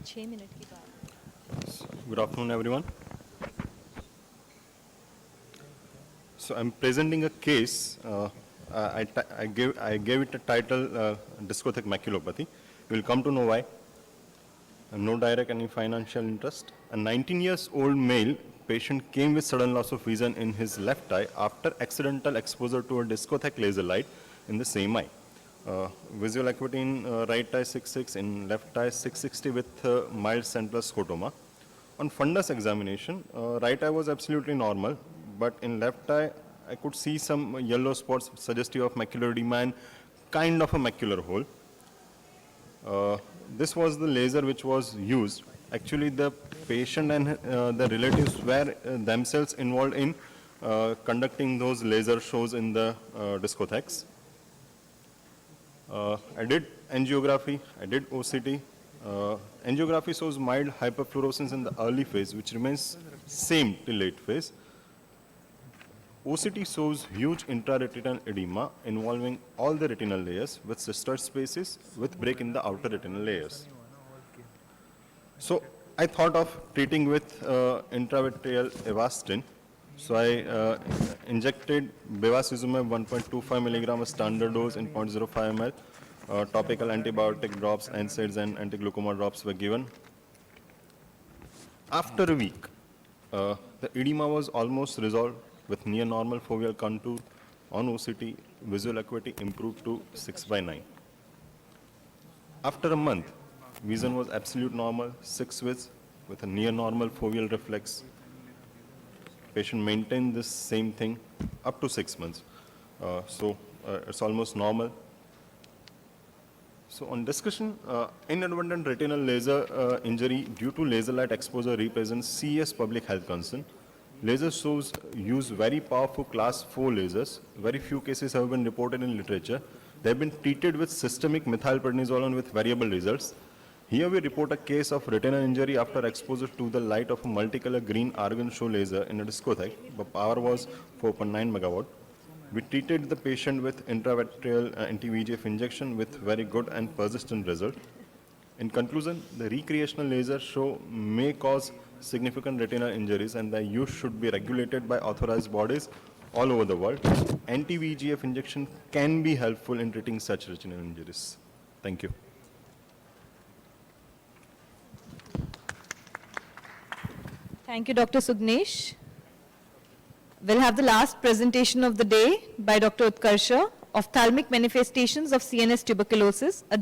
6 minute की बात। Good afternoon, everyone. So I'm presenting a case. I gave it a title, Discotheque Maculopathy. You will come to know why. No direct any financial interest. A 19 years old male patient came with sudden loss of vision in his left eye after accidental exposure to a discotheque laser light in the same eye. Visual acuity in right eye 6.6, in left eye 660 with mild central scotoma. On fundus examination, right eye was absolutely normal, but in left eye, I could see some yellow spots suggestive of macular edema and kind of a macular hole. This was the laser which was used. Actually, the patient and the relatives were themselves involved in conducting those laser shows in the discotheques. I did angiography, I did OCT. Angiography shows mild hyperfluorescence in the early phase, which remains same till late phase. OCT shows huge intraretinal edema involving all the retinal layers with sister spaces with break in the outer retinal layers. So I thought of treating with intravitreal Avastin. So I injected bevacizumab 1.25 milligram a standard dose in 0.05 ml. Topical antibiotic drops, NSAIDs and anti-glaucoma drops were given. After a week, the edema was almost resolved with near normal foveal contour. On OCT, visual acuity improved to 6/9. After a month, vision was absolute normal, 6 with a near normal foveal reflex. Patient maintained this same thing up to 6 months. It's almost normal. So on discussion, inadvertent retinal laser injury due to laser light exposure represents serious public health concern. Laser shows use very powerful class 4 lasers. Very few cases have been reported in literature. They have been treated with systemic methylprednisolone with variable results. Here we report a case of retinal injury after exposure to the light of a multicolor green argon show laser in a discotheque. The power was 4.9 megawatt. We treated the patient with intravitreal anti-VEGF injection with very good and persistent result. In conclusion, the recreational laser show may cause significant retinal injuries and the use should be regulated by authorized bodies all over the world. Anti-VEGF injection can be helpful in treating such retinal injuries. Thank you. Thank you, Dr. Sugnesh. We'll have the last presentation of the day by Dr. Utkarsha, ophthalmic manifestations of CNS tuberculosis, a